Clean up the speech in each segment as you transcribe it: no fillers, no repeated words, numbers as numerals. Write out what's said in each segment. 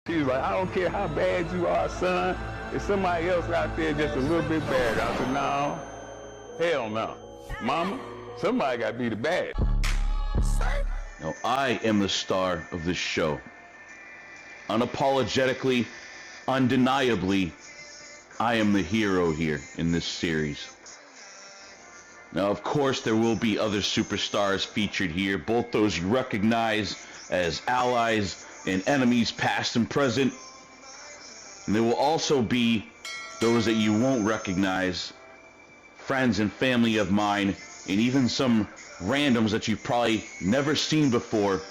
She was like, I don't care how bad you are, son. If somebody else out there just a little bit bad. I said, no, hell no. Mama, somebody got to be the bad. Now, I am the star of this show. Unapologetically, undeniably, I am the hero here in this series. Now, of course, there will be other superstars featured here, both those you recognize as allies and enemies past and present. And there will also be those that you won't recognize, friends and family of mine, and even some randoms that you've probably never seen before.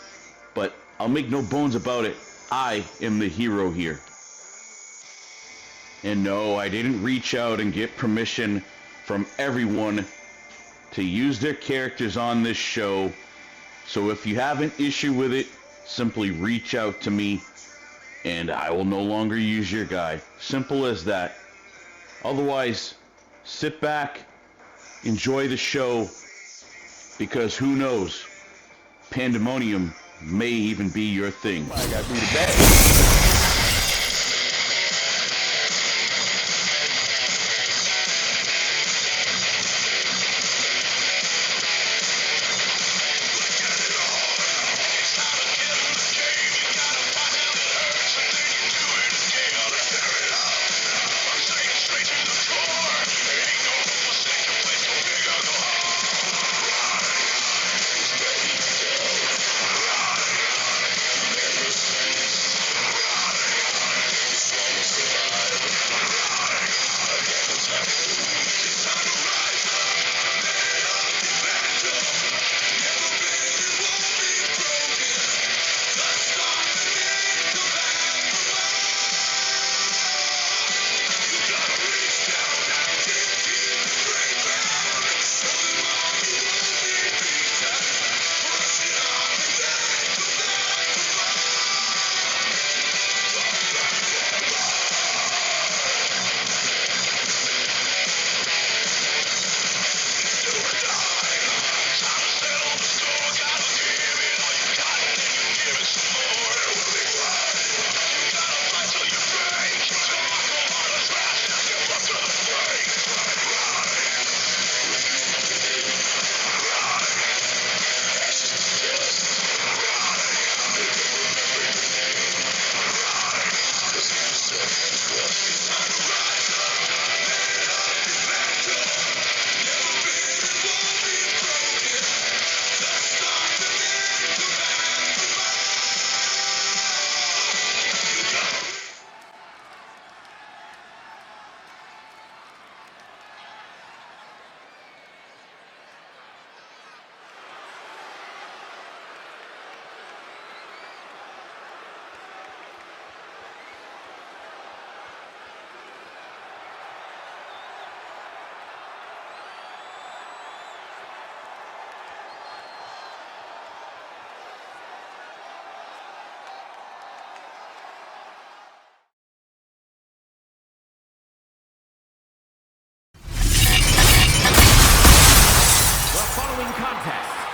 But I'll make no bones about it, I am the hero here. And no, I didn't reach out and get permission from everyone to use their characters on this show. So if you have an issue with it, simply reach out to me and I will no longer use your guy. Simple as that. Otherwise, sit back, enjoy the show, because who knows, Pandemonium may even be your thing. I got to be the bad.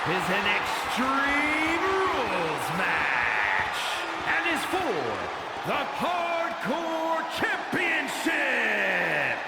Is an Extreme Rules match and is for the Hardcore Championship.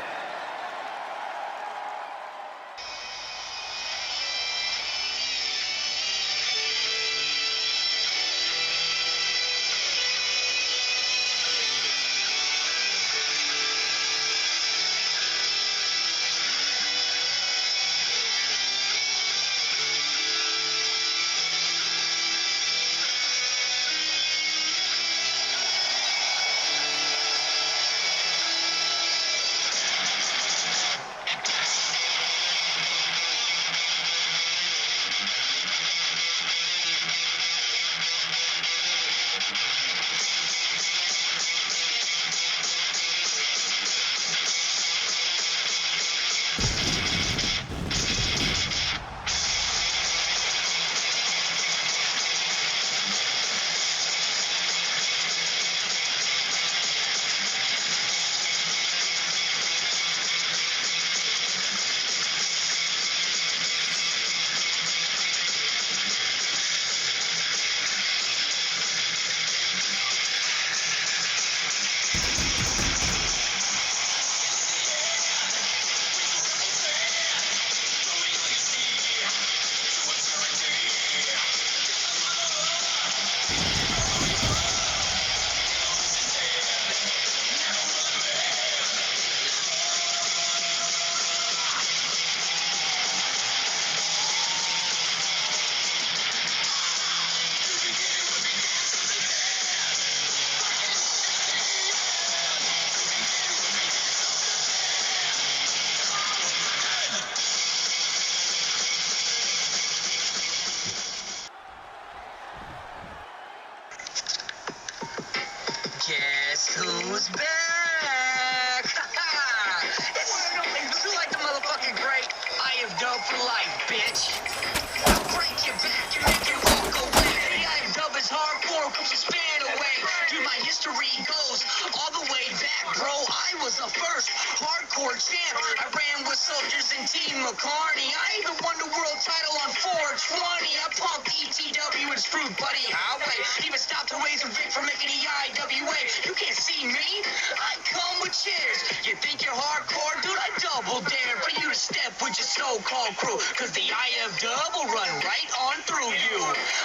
am dub for life, bitch. I'll break your back and make you walk away. I am dub is hardcore, push your span away. Dude, my history goes all the way back, bro. I was the first hardcore champ. I ran with soldiers and Team McCartney. I even won the world title on 420. I pumped ETW and screwed Buddy Highway. Even stopped the Razor Vic from making the IWA. You can't see me. I come with chairs. You think you're hardcore? Dude, I double dare for you to step with your so-called crew. Cause the IF dub will run right on through you.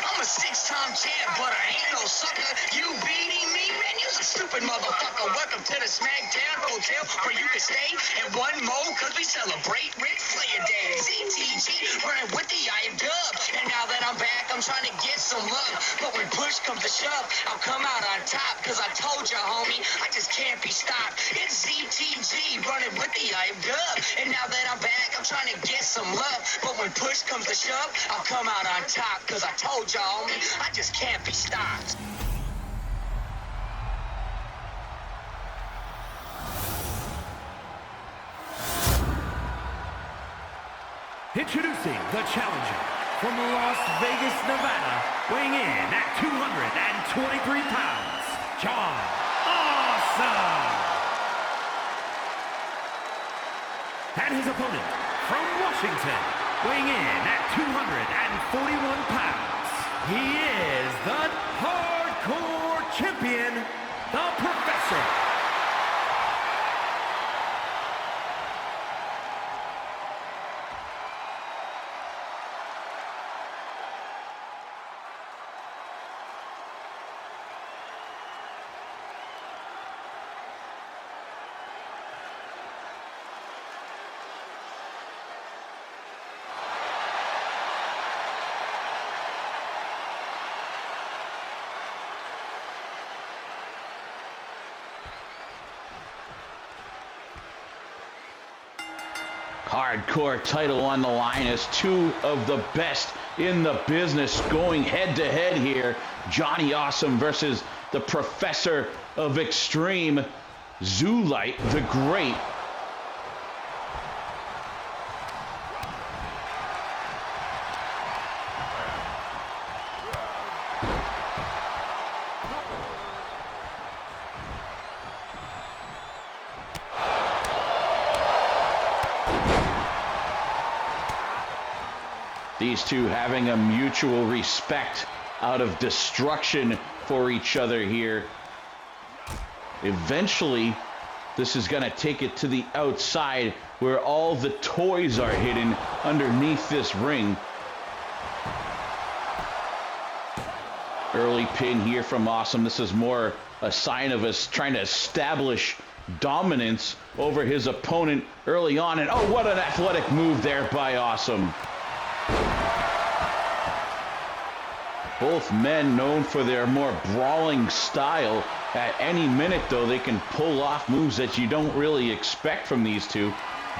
I'm a 6-time champ, but I ain't no sucker. You beating me? Man, you's a stupid motherfucker. Welcome to the SmackDown Hotel where you can stay in one mode cause we celebrate Ric Flair Day. ZTG running with the IF dub. And now that I'm back, I'm trying to get some love. But when push comes to shove, I'll come out on top. Cause I told ya, homie, I just can't be stopped. It's ZTG running with the IF dub. And now that I'm back, I'm trying to get some love. But when push comes to shove, I'll come out on top. Cause I told ya, homie, I just can't be stopped. Introducing the challenger from Las Vegas, Nevada, weighing in at 223 pounds, John Awesome. And his opponent from Washington, weighing in at 241 pounds, he is the hardcore champion, the Professor. Hardcore title on the line as two of the best in the business going head to head here. Johnny Awesome versus the Professor of Extreme, Zulite the Great. These two having a mutual respect out of destruction for each other here. Eventually, this is going to take it to the outside where all the toys are hidden underneath this ring. Early pin here from Awesome. This is more a sign of us trying to establish dominance over his opponent early on. And oh, what an athletic move there by Awesome. Both men known for their more brawling style. At any minute, though, they can pull off moves that you don't really expect from these two.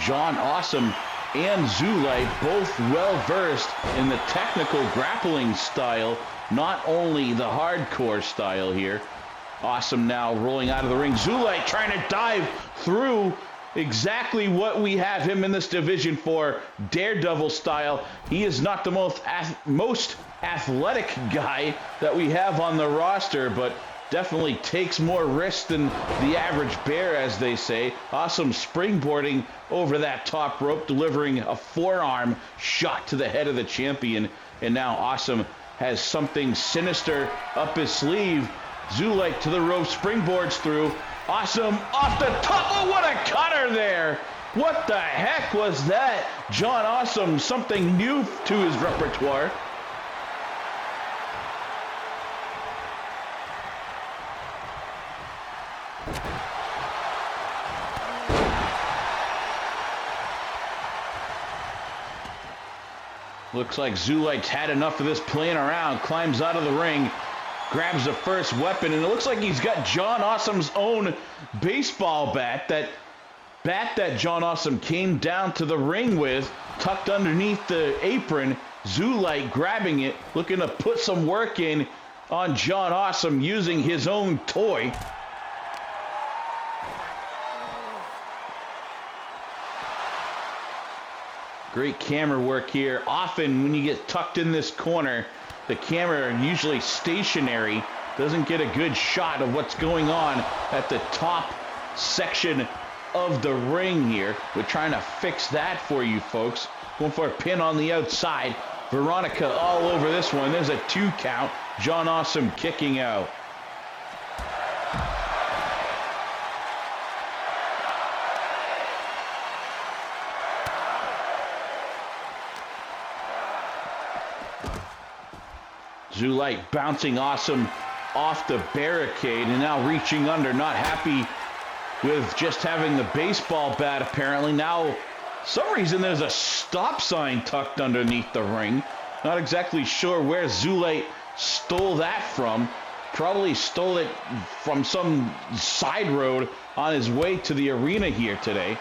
John Awesome and Zulite both well-versed in the technical grappling style, not only the hardcore style here. Awesome now rolling out of the ring. Zulite trying to dive through exactly what we have him in this division for, Daredevil style. He is not the most athletic guy that we have on the roster, but definitely takes more risk than the average bear, as they say. Awesome springboarding over that top rope, delivering a forearm shot to the head of the champion. And now Awesome has something sinister up his sleeve. Zulite to the rope, springboards through. Awesome off the top. Oh, what a cutter there. What the heck was that? John Awesome, something new to his repertoire. Looks like Zulite's had enough of this playing around. Climbs out of the ring. Grabs the first weapon, and it looks like he's got John Awesome's own baseball bat. That bat that John Awesome came down to the ring with, tucked underneath the apron. Zulite grabbing it, looking to put some work in on John Awesome using his own toy. Great camera work here. Often when you get tucked in this corner, the camera usually stationary, doesn't get a good shot of what's going on at the top section of the ring here. We're trying to fix that for you folks. Going for a pin on the outside. Veronica all over this one. There's a 2 count. John Awesome kicking out. Zulite bouncing Awesome off the barricade and now reaching under, not happy with just having the baseball bat apparently. Now, some reason there's a stop sign tucked underneath the ring. Not exactly sure where Zulite stole that from. Probably stole it from some side road on his way to the arena here today.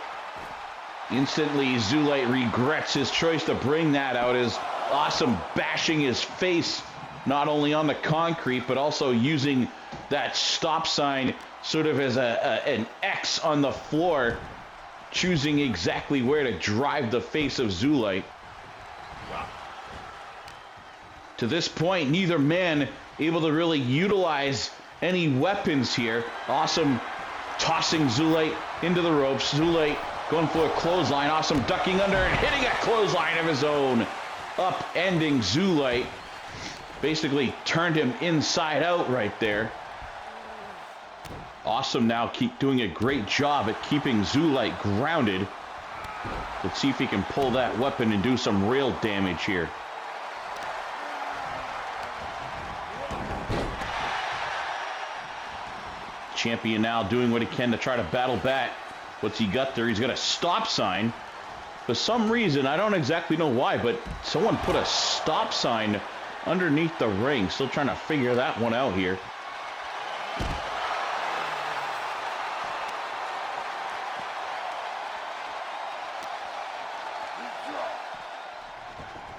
Instantly, Zulite regrets his choice to bring that out as Awesome bashing his face not only on the concrete, but also using that stop sign sort of as an X on the floor, choosing exactly where to drive the face of Zulite. To this point, neither man able to really utilize any weapons here. Awesome tossing Zulite into the ropes. Zulite going for a clothesline. Awesome ducking under and hitting a clothesline of his own. Upending Zulite. Basically turned him inside out right there. Awesome now keep doing a great job at keeping Zulite grounded. Let's see if he can pull that weapon and do some real damage here. Champion now doing what he can to try to battle back. What's he got there? He's got a stop sign. For some reason, I don't exactly know why, but someone put a stop sign underneath the ring. Still trying to figure that one out here.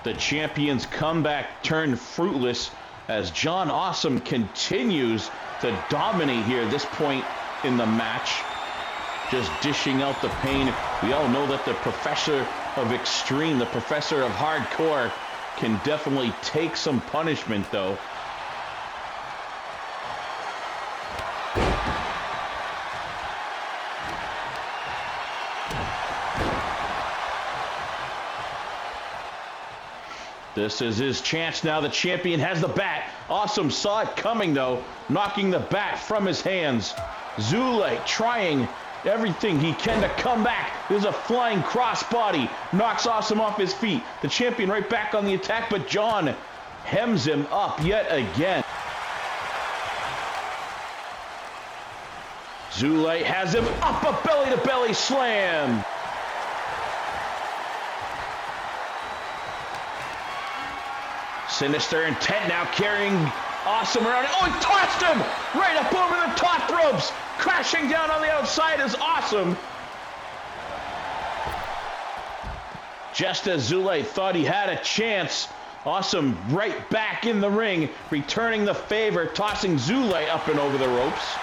The champion's comeback turned fruitless as John Awesome continues to dominate here at this point in the match. Just dishing out the pain. We all know that the professor of extreme, the professor of hardcore, can definitely take some punishment though. This is his chance now. The champion has the bat. Awesome saw it coming though, knocking the bat from his hands. Zulite trying everything he can to come back. There's a flying crossbody. Knocks Awesome off his feet. The champion right back on the attack, but John hems him up yet again. Zulite has him up, a belly-to-belly slam. Sinister Intent now carrying Awesome around. Oh, he tossed him right up over the top ropes. Crashing down on the outside is Awesome. Just as Zulite thought he had a chance, Awesome right back in the ring, returning the favor, tossing Zulite up and over the ropes.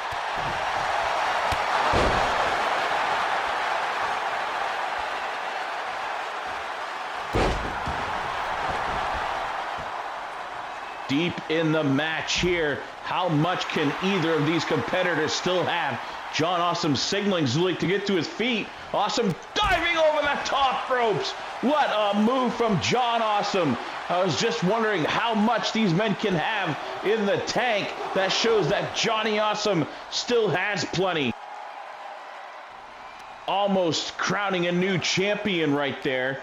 Deep in the match here. How much can either of these competitors still have? John Awesome signaling Zulite to get to his feet. Awesome diving over the top ropes. What a move from John Awesome. I was just wondering how much these men can have in the tank. That shows that Johnny Awesome still has plenty. Almost crowning a new champion right there.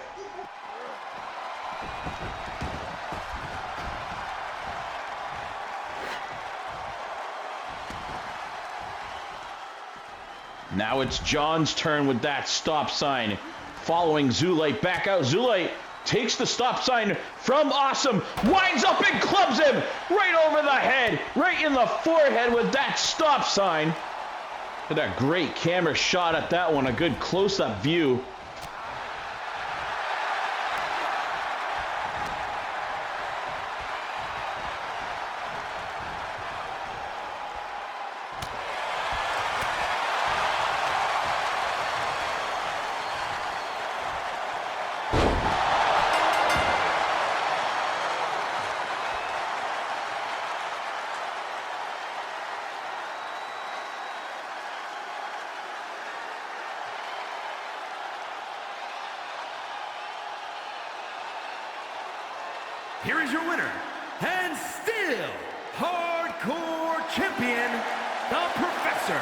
Now it's John's turn with that stop sign. Following Zulite back out. Zulite takes the stop sign from Awesome. Winds up and clubs him right over the head. Right in the forehead with that stop sign. Look at a great camera shot at that one. A good close-up view. here is your winner, and still hardcore champion, the Professor.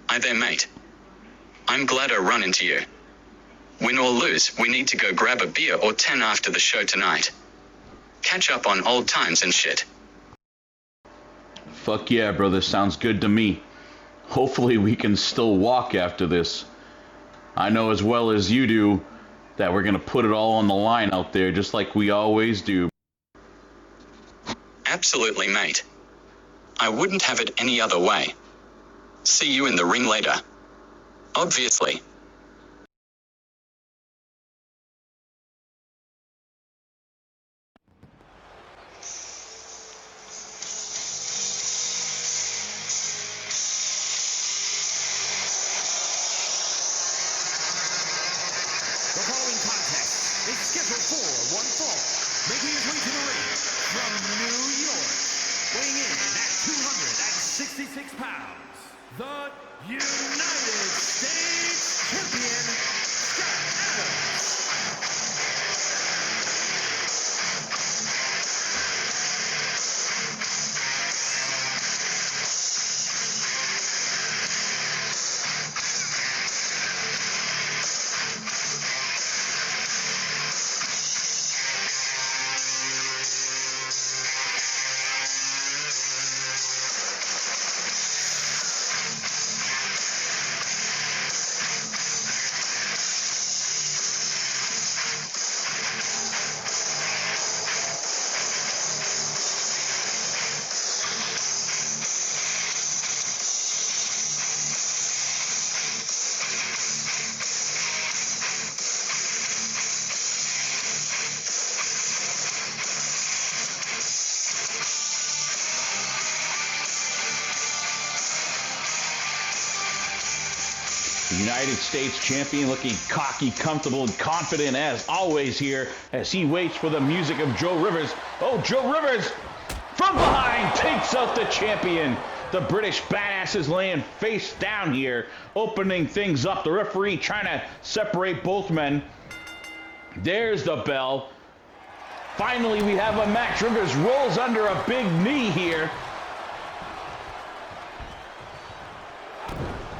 Hi there, mate. I'm glad I run into you. Win or lose, we need to go grab a beer or 10 after the show tonight. Catch up on old times and shit. Fuck yeah, brother. Sounds good to me. Hopefully we can still walk after this. I know as well as you do that we're going to put it all on the line out there, just like we always do. Absolutely, mate. I wouldn't have it any other way. See you in the ring later. Obviously. The following contest is scheduled for one fall, making his way to the ring from New York, weighing in at 266 pounds, the United States Champion, Scott Adams. The United States champion looking cocky, comfortable, and confident as always here as he waits for the music of Joe Rivers. Oh, Joe Rivers from behind takes out the champion. The British badass is laying face down here, opening things up. The referee trying to separate both men. There's the bell. Finally, we have a match. Rivers rolls under a big knee here.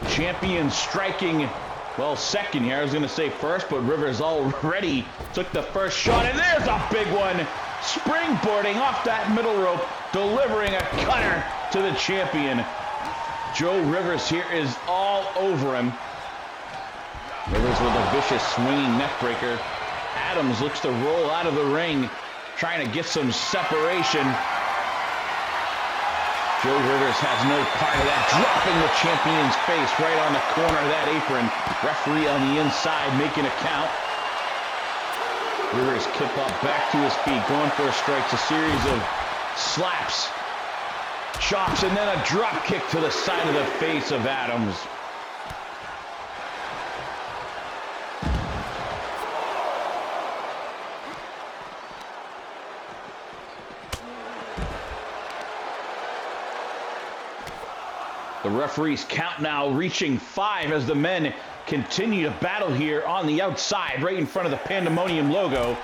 Champion striking, well, second here. I was going to say first, but Rivers already took the first shot, and there's a big one. Springboarding off that middle rope, delivering a cutter to the champion. Joe Rivers here is all over him. Rivers with a vicious swinging neckbreaker. Adams looks to roll out of the ring, trying to get some separation. Joe Rivers has no part of that, dropping the champion's face right on the corner of that apron. Referee on the inside making a count. Rivers kip up back to his feet, going for strikes, a series of slaps, chops, and then a drop kick to the side of the face of Adams. The referee's count now reaching 5 as the men continue to battle here on the outside, right in front of the Pandemonium logo.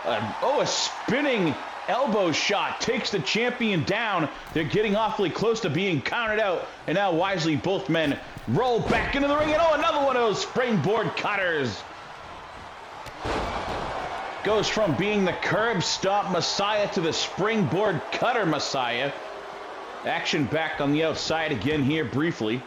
A spinning elbow shot takes the champion down. They're getting awfully close to being counted out. And now wisely both men roll back into the ring. And another one of those springboard cutters. Goes from being the curb stomp messiah to the springboard cutter messiah. Action back on the outside again here briefly.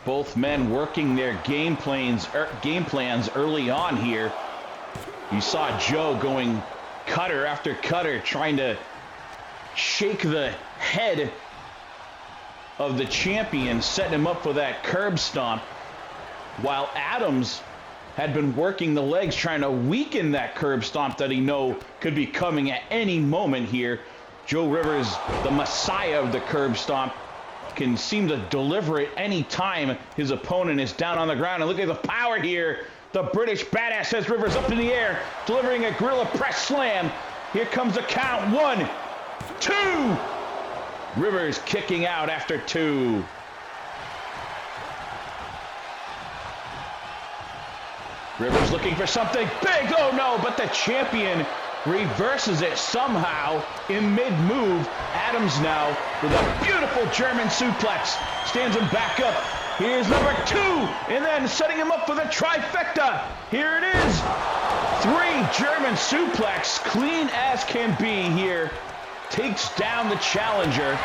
Both men working their game plans early on here. You saw Joe going cutter after cutter, trying to shake the head of the champion, setting him up for that curb stomp, while Adams had been working the legs, trying to weaken that curb stomp that he know could be coming at any moment here. Joe Rivers, the messiah of the curb stomp, can seem to deliver it any time his opponent is down on the ground. And look at the power here. The British Badass has Rivers up in the air, delivering a gorilla press slam. Here comes the count. 1, 2. Rivers kicking out after 2. Rivers looking for something big. Oh no, but the champion reverses it somehow in mid-move. Adams now with a beautiful German suplex. Stands him back up. Here's number 2, and then setting him up for the trifecta. Here it is. 3 German suplex, clean as can be here. Takes down the challenger.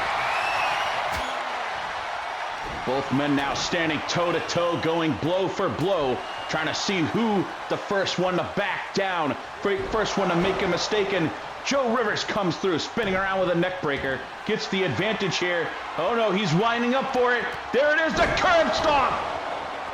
Both men now standing toe-to-toe, going blow for blow, trying to see who the first one to back down, first one to make a mistake. And Joe Rivers comes through, spinning around with a neck breaker, gets the advantage here. Oh no, he's winding up for it. There it is, the curb stomp.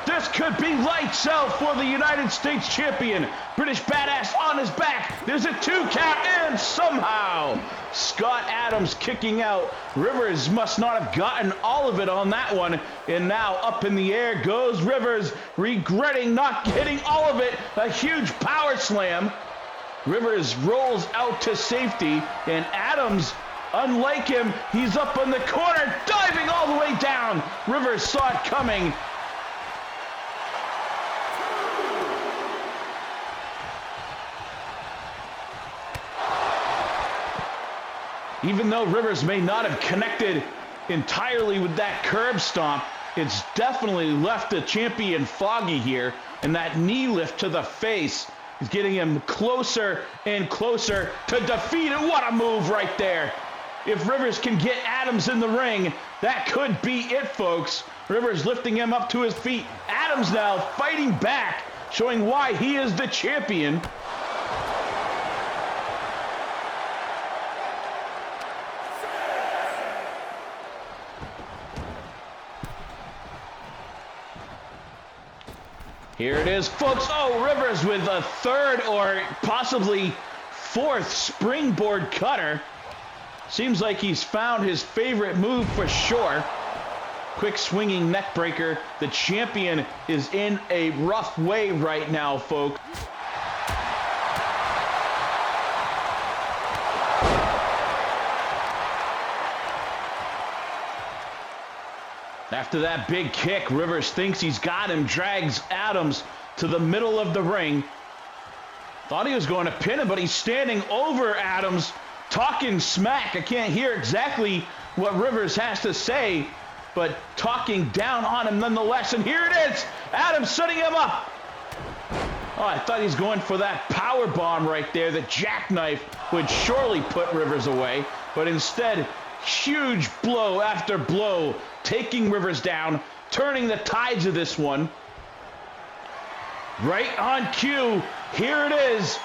This could be lights out for the United States champion. British Badass on his back. There's a 2 count, and somehow Scott Adams kicking out. Rivers must not have gotten all of it on that one. And now up in the air goes Rivers, regretting not getting all of it. A huge power slam. Rivers rolls out to safety, and Adams, unlike him, he's up in the corner, diving all the way down. Rivers saw it coming. Even though Rivers may not have connected entirely with that curb stomp, it's definitely left the champion foggy here, and that knee lift to the face is getting him closer and closer to defeat. And what a move right there. If Rivers can get Adams in the ring, that could be it, folks. Rivers lifting him up to his feet. Adams now fighting back, showing why he is the champion. Here it is, folks. Oh, Rivers with a 3rd or possibly 4th springboard cutter. Seems like he's found his favorite move for sure. Quick swinging neck breaker. The champion is in a rough way right now, folks. After that big kick, Rivers thinks he's got him, drags Adams to the middle of the ring. Thought he was going to pin him, but he's standing over Adams, talking smack. I can't hear exactly what Rivers has to say, but talking down on him nonetheless. And here it is, Adams setting him up. Oh, I thought he was going for that power bomb right there. The jackknife would surely put Rivers away, but instead, huge blow after blow, taking Rivers down, turning the tides of this one. Right on cue, here it is.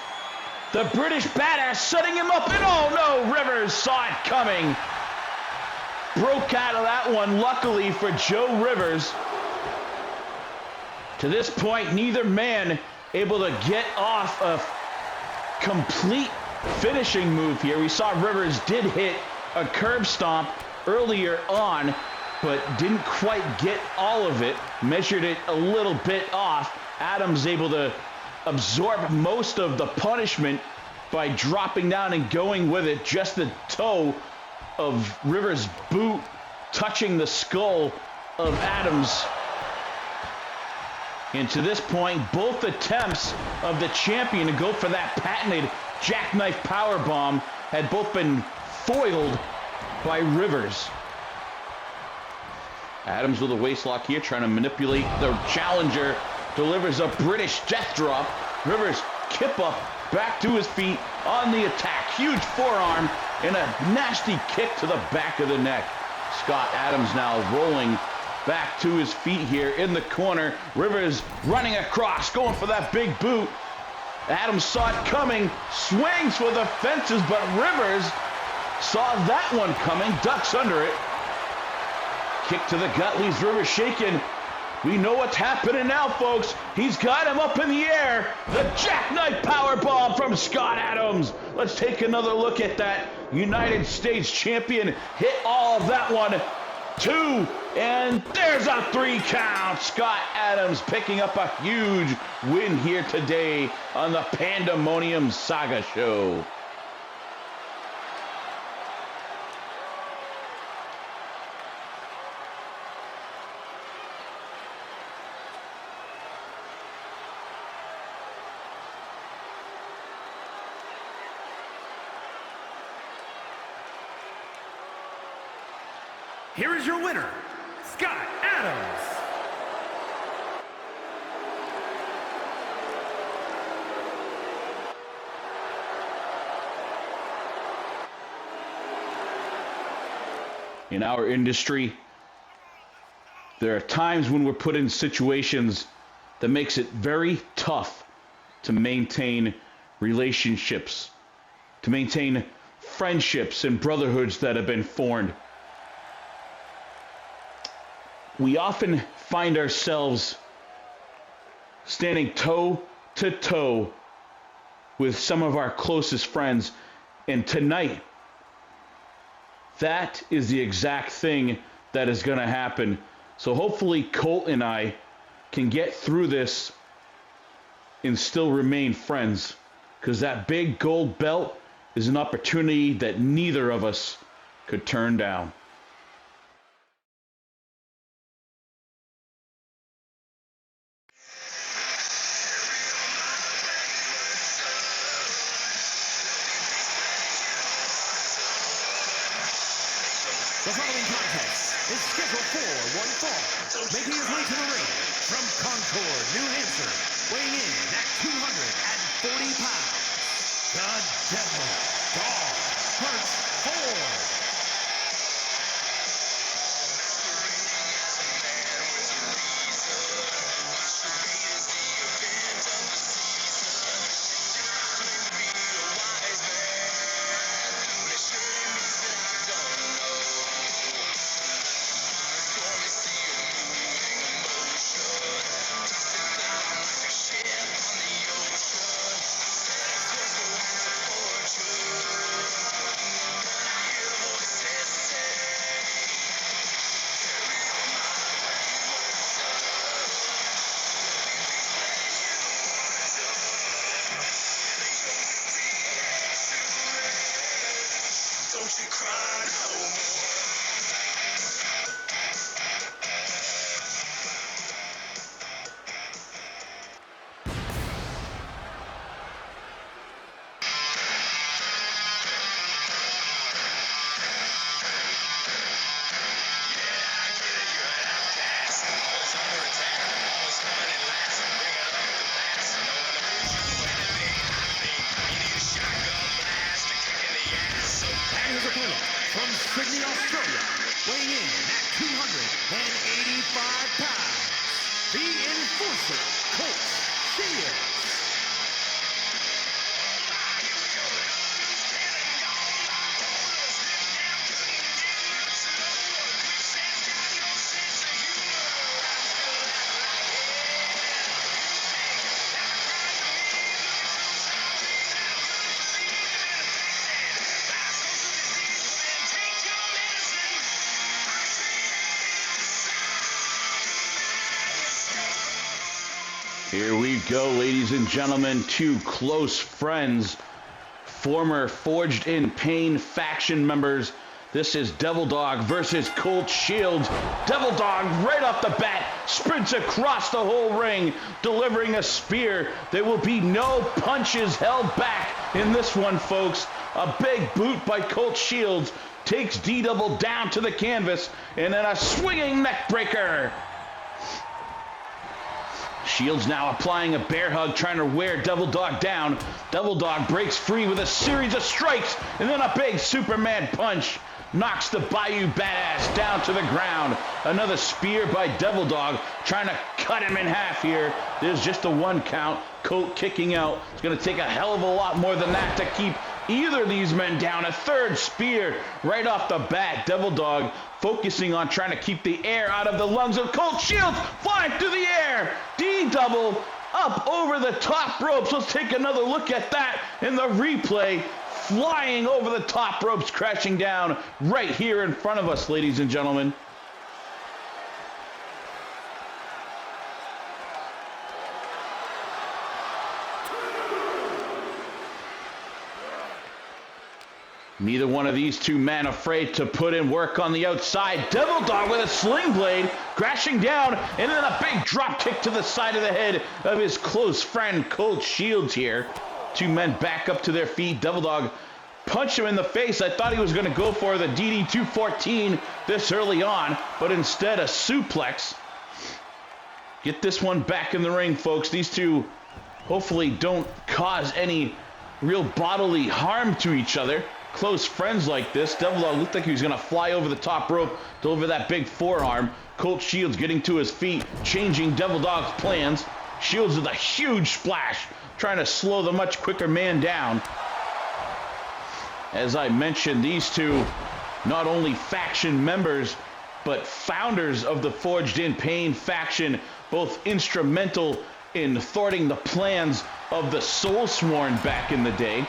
The British Badass setting him up, and oh no, Rivers saw it coming. Broke out of that one, luckily for Joe Rivers. To this point, neither man able to get off a complete finishing move here. We saw Rivers did hit a curb stomp earlier on, but didn't quite get all of it. Measured it a little bit off. Adams able to absorb most of the punishment by dropping down and going with it. Just the toe of Rivers' boot touching the skull of Adams. And to this point, both attempts of the champion to go for that patented jackknife powerbomb had both been foiled by Rivers. Adams with a waist lock here, trying to manipulate the challenger. Delivers a British death drop. Rivers kip up, back to his feet on the attack. Huge forearm and a nasty kick to the back of the neck. Scott Adams now rolling back to his feet here in the corner. Rivers running across, going for that big boot. Adams saw it coming, swings for the fences, but Rivers saw that one coming, ducks under it. Kick to the gut leaves Rivers shaking. We know what's happening now, folks. He's got him up in the air. The jackknife powerbomb from Scott Adams. Let's take another look at that. United States champion hit all of that one 2, and there's a 3 count. Scott Adams picking up a huge win here today on the Pandemonium Saga show. Here is your winner, Scott Adams. In our industry, there are times when we're put in situations that makes it very tough to maintain relationships, to maintain friendships and brotherhoods that have been formed. We often find ourselves standing toe to toe with some of our closest friends, and tonight, that is the exact thing that is going to happen. So hopefully Colt and I can get through this and still remain friends, because that big gold belt is an opportunity that neither of us could turn down. The following contest is scheduled for one fall, making his way to the ring from Concord, New Hampshire, weighing in at 240 pounds, the Devil Dog Hurts Ford. Don't you cry no more. From Sydney, Australia, weighing in at 285 pounds, the Enforcer, Colt Shields. Here we go, ladies and gentlemen, two close friends, former Forged in Pain faction members. This is Devil Dog versus Colt Shields. Devil Dog, right off the bat, sprints across the whole ring, delivering a spear. There will be no punches held back in this one, folks. A big boot by Colt Shields takes D-Double down to the canvas, and then a swinging neck breaker. Shields now applying a bear hug, trying to wear Devil Dog down. Devil Dog breaks free with a series of strikes, and then a big Superman punch knocks the Bayou Badass down to the ground. Another spear by Devil Dog, trying to cut him in half here. There's just a 1 count. Colt kicking out. It's going to take a hell of a lot more than that to keep either of these men down. A third spear right off the bat. Devil Dog focusing on trying to keep the air out of the lungs of Colt Shields, flying through the air. D-Double up over the top ropes. Let's take another look at that in the replay. Flying over the top ropes, crashing down right here in front of us, ladies and gentlemen. Neither one of these two men afraid to put in work on the outside. Devil Dog with a sling blade, crashing down, and then a big drop kick to the side of the head of his close friend, Colt Shields here. Two men back up to their feet. Devil Dog punched him in the face. I thought he was going to go for the DD 214 this early on, but instead a suplex. Get this one back in the ring, folks. These two hopefully don't cause any real bodily harm to each other. Close friends like this. Devil Dog looked like he was going to fly over the top rope, deliver that big forearm. Colt Shields getting to his feet, changing Devil Dog's plans. Shields with a huge splash, trying to slow the much quicker man down. As I mentioned, these two, not only faction members, but founders of the Forged in Pain faction, both instrumental in thwarting the plans of the Soulsworn back in the day.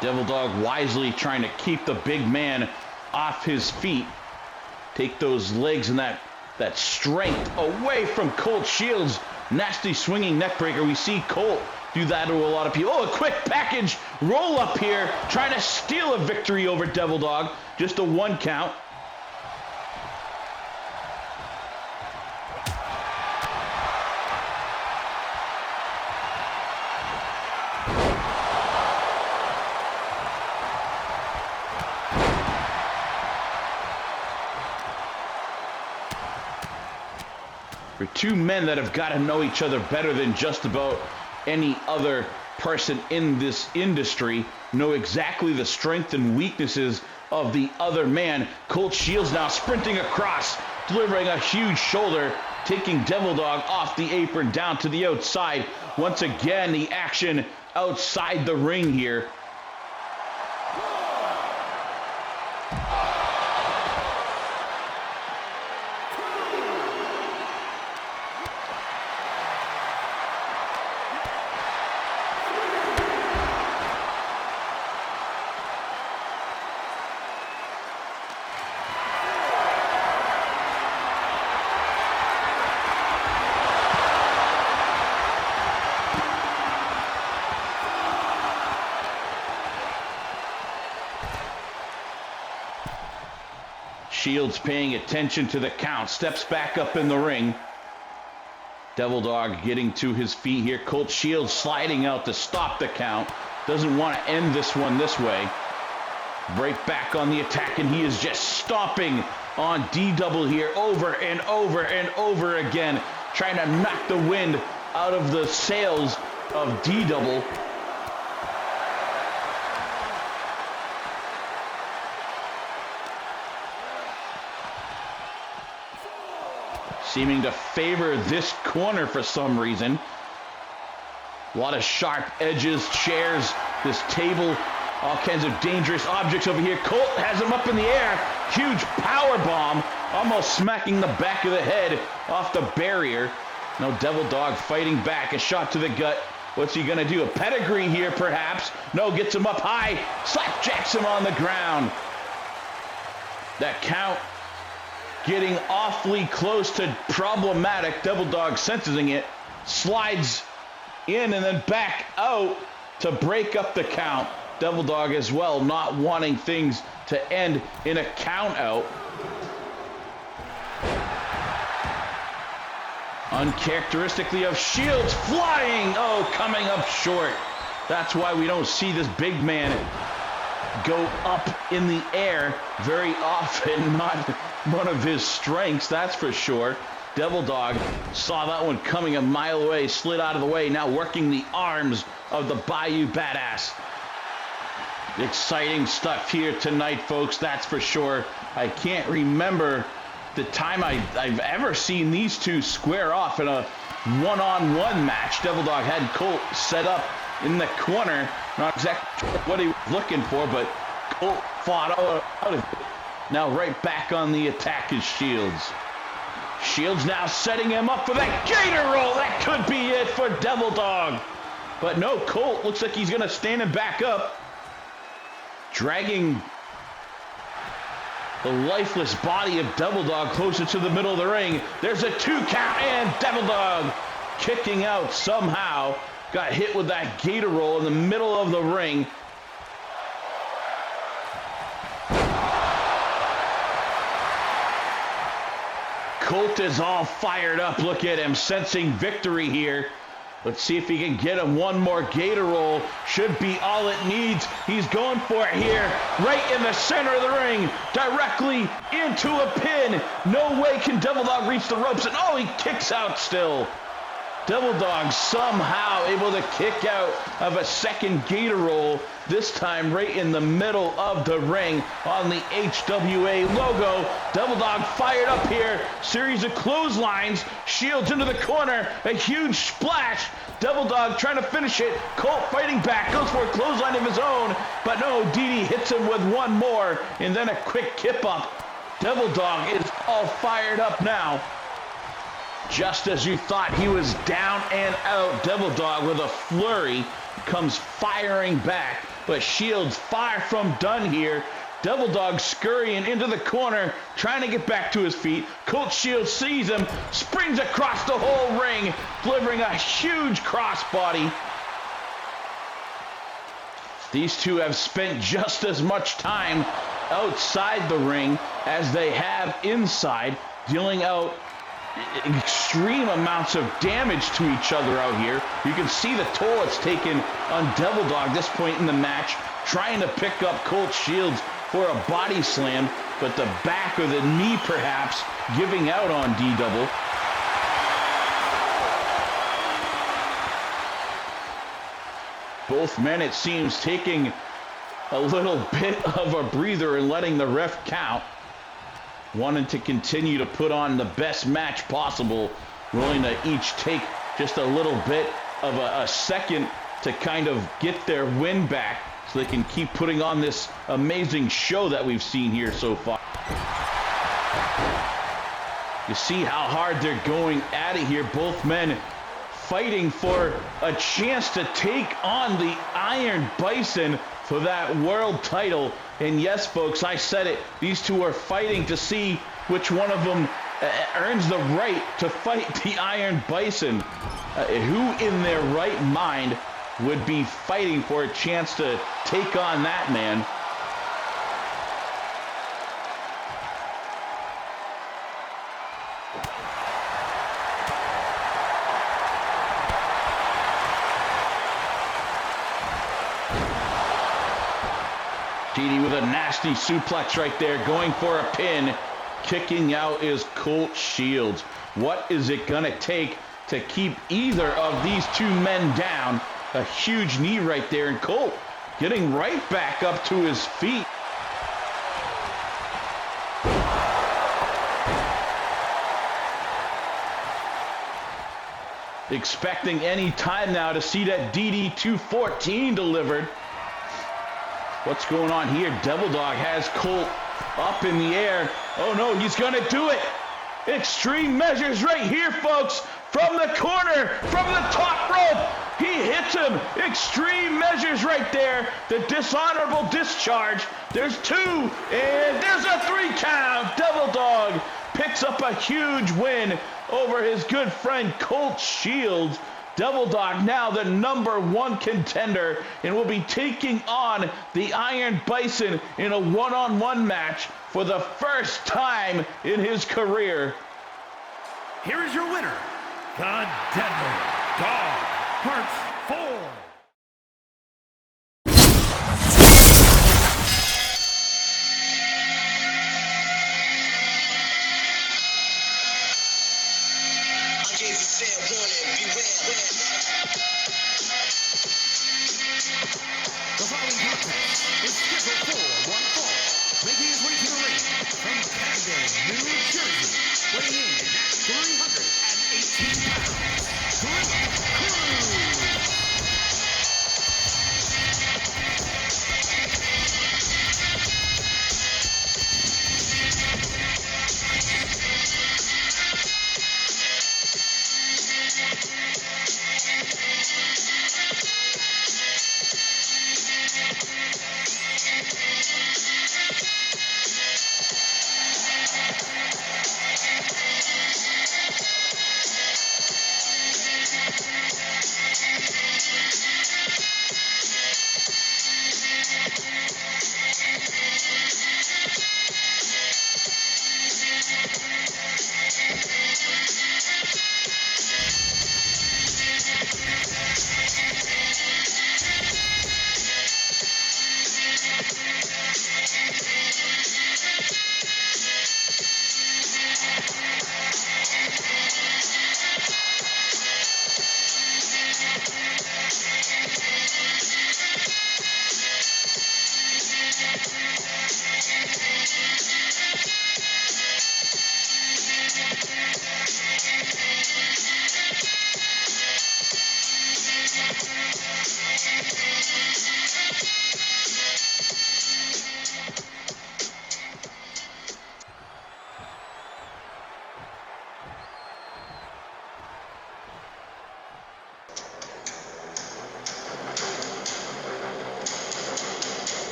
Devil Dog wisely trying to keep the big man off his feet. Take those legs and that strength away from Colt Shields. Nasty swinging neckbreaker. We see Colt do that to a lot of people. Oh, a quick package roll up here. Trying to steal a victory over Devil Dog. Just a 1 count. For two men that have got to know each other better than just about any other person in this industry, know exactly the strengths and weaknesses of the other man. Colt Shields now sprinting across, delivering a huge shoulder, taking Devil Dog off the apron down to the outside. Once again, the action outside the ring here. Shields paying attention to the count, steps back up in the ring. Devil Dog getting to his feet here. Colt Shields sliding out to stop the count. Doesn't want to end this one this way. Right back on the attack, and he is just stomping on D-Double here over and over and over again, trying to knock the wind out of the sails of D-Double. Seeming to favor this corner for some reason. A lot of sharp edges, chairs, this table, all kinds of dangerous objects over here. Colt has him up in the air. Huge power bomb, almost smacking the back of the head off the barrier. No, Devil Dog fighting back, a shot to the gut. What's he gonna do? A pedigree here, perhaps? No, gets him up high, slapjacks him on the ground. That count getting awfully close to problematic. Devil Dog sensing it, slides in and then back out to break up the count. Devil Dog as well, not wanting things to end in a count out. Uncharacteristically of Shields, flying, oh, coming up short. That's why we don't see this big man go up in the air very often. Not one of his strengths, that's for sure. Devil Dog saw that one coming a mile away, slid out of the way, now working the arms of the Bayou Badass. Exciting stuff here tonight, folks, that's for sure. I can't remember the time I've ever seen these two square off in a one-on-one match. Devil Dog had Colt set up in the corner. Not exactly what he was looking for, but Colt fought out of it. Now right back on the attack is Shields. Shields now setting him up for that gator roll. That could be it for Devil Dog. But no, Colt looks like he's going to stand him back up. Dragging the lifeless body of Devil Dog closer to the middle of the ring. There's a 2 count, and Devil Dog kicking out somehow. Got hit with that gator roll in the middle of the ring. Colt is all fired up. Look at him, sensing victory here. Let's see if he can get him one more gator roll. Should be all it needs. He's going for it here, right in the center of the ring, directly into a pin. No way can Devil Dog reach the ropes, and oh, he kicks out still. Devil Dog somehow able to kick out of a second gator roll, this time right in the middle of the ring on the HWA logo. Devil Dog fired up here, series of clotheslines, Shields into the corner, a huge splash. Devil Dog trying to finish it, Colt fighting back, goes for a clothesline of his own, but no, Didi hits him with one more, and then a quick kip up. Devil Dog is all fired up now. Just as you thought he was down and out, Devil Dog with a flurry comes firing back, but Shields far from done here. Devil Dog scurrying into the corner, trying to get back to his feet. Colt Shields sees him, springs across the whole ring, delivering a huge crossbody. These two have spent just as much time outside the ring as they have inside, dealing out extreme amounts of damage to each other out here. You can see the toll it's taken on Devil Dog this point in the match, trying to pick up Colt Shields for a body slam, but the back or the knee perhaps giving out on D-Double. Both men, it seems, taking a little bit of a breather and letting the ref count. Wanting to continue to put on the best match possible, willing to each take just a little bit of a second to kind of get their win back so they can keep putting on this amazing show that we've seen here so far. You see how hard they're going at it here. Both men fighting for a chance to take on the Iron Bison for that world title. And yes, folks, I said it. These two are fighting to see which one of them earns the right to fight the Iron Bison. Who in their right mind would be fighting for a chance to take on that man? Didi with a nasty suplex right there, going for a pin. Kicking out is Colt Shields. What is it gonna take to keep either of these two men down? A huge knee right there, and Colt getting right back up to his feet. Expecting any time now to see that DD 214 delivered. What's going on here? Devil Dog has Colt up in the air. Oh no, he's gonna do it. Extreme measures right here, folks. From the corner, from the top rope. He hits him. Extreme measures right there. The dishonorable discharge. There's two, and there's a 3 count. Devil Dog picks up a huge win over his good friend Colt Shields. Devil Dog now the #1 contender and will be taking on the Iron Bison in a one-on-one match for the first time in his career. Here is your winner, the Devil Dog, Part 4. The following contest is scheduled for one fall, making his way to the ring from Camden, New Jersey, weighing in at 318 pounds, Gorilla Cruz.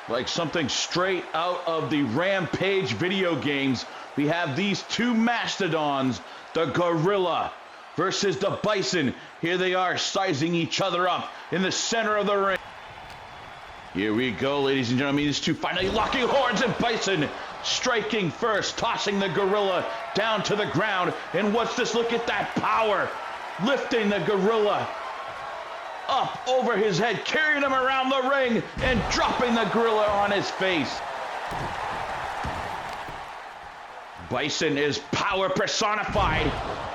Like something straight out of the Rampage video games, we have these two mastodons, the gorilla versus the bison. Here they are sizing each other up in the center of the ring. Here we go, ladies and gentlemen. These two finally locking horns, and bison striking first, tossing the gorilla down to the ground. And what's this? Look at that power. Lifting the gorilla up over his head, carrying him around the ring, and dropping the gorilla on his face. Bison is power personified.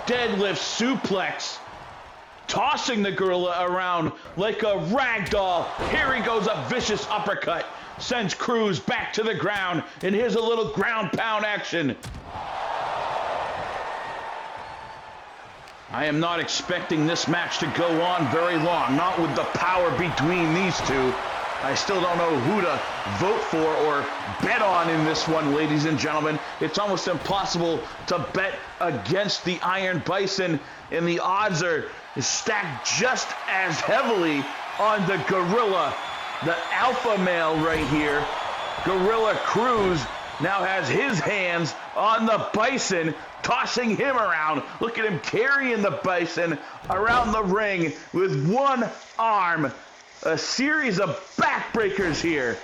Deadlift suplex. Tossing the gorilla around like a rag doll. Here he goes, a vicious uppercut. Sends Cruz back to the ground. And here's a little ground pound action. I am not expecting this match to go on very long, not with the power between these two. I still don't know who to vote for or bet on in this one, ladies and gentlemen. It's almost impossible to bet against the Iron Bison, and the odds are stacked just as heavily on the gorilla. The alpha male right here, Gorilla Cruz, now has his hands on the bison, tossing him around. Look at him carrying the bison around the ring with one arm. A series of backbreakers here.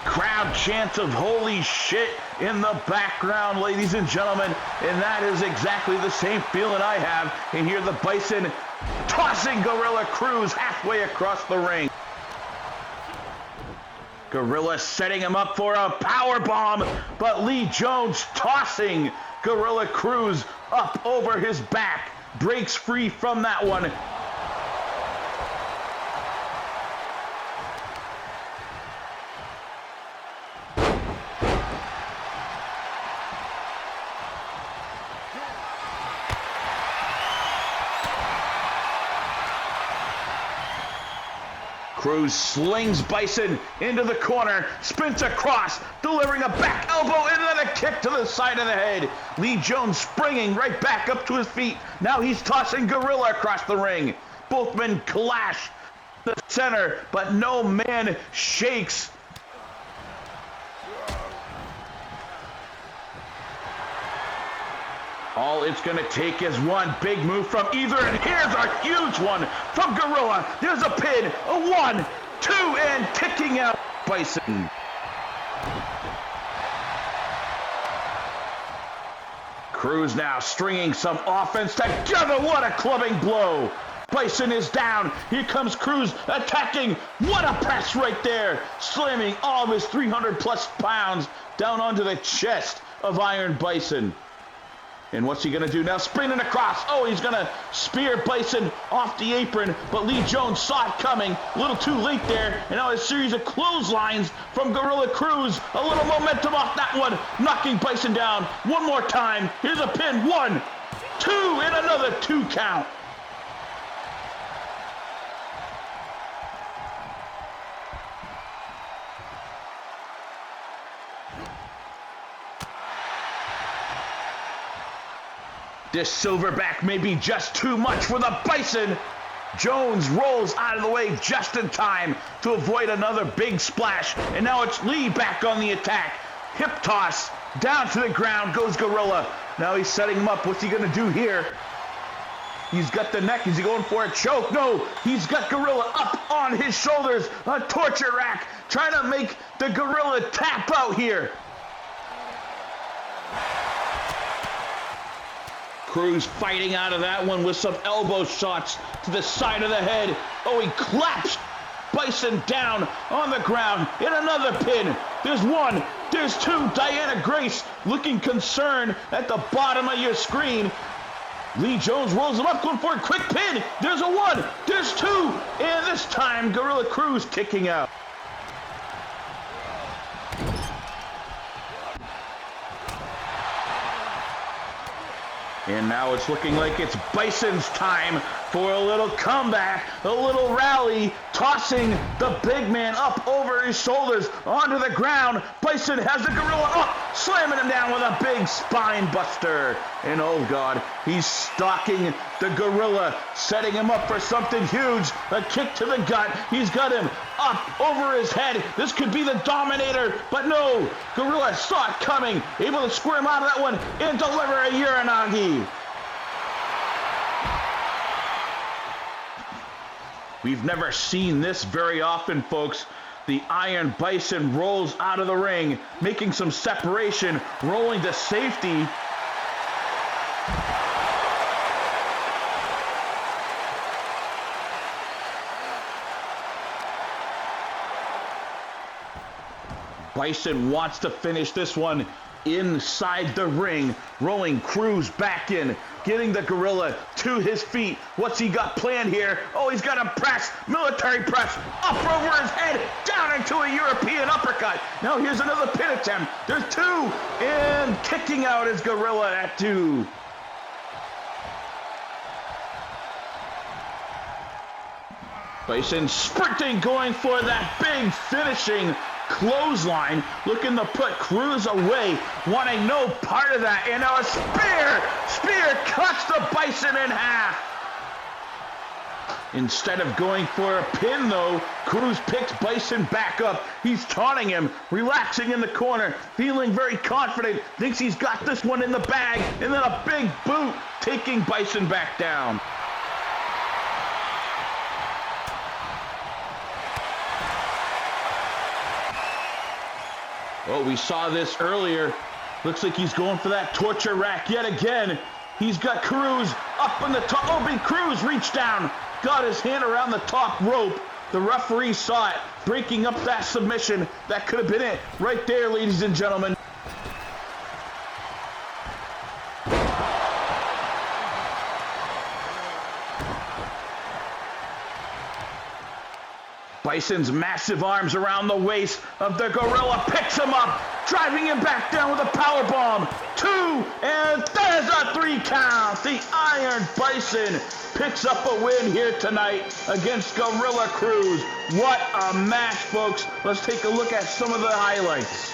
Crowd chants of holy shit in the background, ladies and gentlemen, and that is exactly the same feeling I have. And here the bison tossing Gorilla Cruz halfway across the ring. Gorilla setting him up for a power bomb, but Lee Jones tossing Gorilla Cruz up over his back, breaks free from that one. Cruz slings Bison into the corner, spins across, delivering a back elbow and then a kick to the side of the head. Lee Jones springing right back up to his feet. Now he's tossing Gorilla across the ring. Both men clash the center, but no man shakes. All it's going to take is one big move from either, and here's a huge one from Gorilla. There's a pin, a 1, 2, and kicking out Bison. Cruz now stringing some offense together. What a clubbing blow. Bison is down. Here comes Cruz attacking. What a press right there. Slamming all of his 300-plus pounds down onto the chest of Iron Bison. And what's he going to do now? Spinning across. Oh, he's going to spear Bison off the apron. But Lee Jones saw it coming. A little too late there. And now a series of clotheslines from Gorilla Cruz. A little momentum off that one. Knocking Bison down. One more time. Here's a pin. 1, 2, and another 2 count. This silverback may be just too much for the Bison. Jones rolls out of the way just in time to avoid another big splash. And now it's Lee back on the attack. Hip toss. Down to the ground goes Gorilla. Now he's setting him up. What's he going to do here? He's got the neck. Is he going for a choke? No. He's got Gorilla up on his shoulders. A torture rack. Trying to make the Gorilla tap out here. Cruz fighting out of that one with some elbow shots to the side of the head. Oh, he claps Bison down on the ground in another pin. There's 1, there's 2. Diana Grace looking concerned at the bottom of your screen. Lee Jones rolls him up, going for a quick pin. There's a 1, there's 2, and this time Gorilla Cruz kicking out. And now it's looking like it's Bison's time for a little comeback, a little rally, tossing the big man up over his shoulders onto the ground. Bison has the gorilla up, slamming him down with a big spine buster. And oh God, he's stalking the gorilla, setting him up for something huge, a kick to the gut. He's got him up over his head. This could be the Dominator, but no, gorilla saw it coming, able to squirm out of that one and deliver a Uranagi. We've never seen this very often, folks. The Iron Bison rolls out of the ring, making some separation, rolling to safety. Bison wants to finish this one inside the ring, rolling Cruz back in, getting the gorilla to his feet. What's he got planned here? Oh, he's got a press, military press, up over his head, down into a European uppercut. Now here's another pin attempt. There's two, and kicking out his gorilla at two. Bison sprinting, going for that big finishing clothesline, looking to put Cruz away, wanting no part of that, and now a spear cuts the Bison in half. Instead of going for a pin though, Cruz picks Bison back up. He's taunting him, relaxing in the corner, feeling very confident, thinks he's got this one in the bag, and then a big boot taking Bison back down. Oh, we saw this earlier. Looks like he's going for that torture rack yet again. He's got Cruz up on the top. Oh, big Cruz reached down, got his hand around the top rope. The referee saw it, breaking up that submission. That could have been it right there, ladies and gentlemen. Bison's massive arms around the waist of the gorilla picks him up, driving him back down with a powerbomb. 2, and there's a 3 count. The Iron Bison picks up a win here tonight against Gorilla Cruz. What a match, folks. Let's take a look at some of the highlights.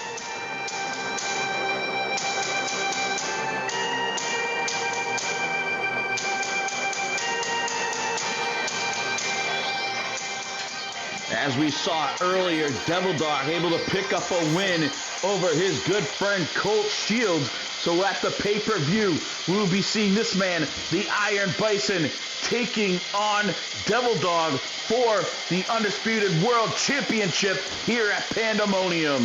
As we saw earlier, Devil Dog able to pick up a win over his good friend Colt Shields. So at the pay-per-view, we will be seeing this man, the Iron Bison, taking on Devil Dog for the Undisputed World Championship here at Pandemonium.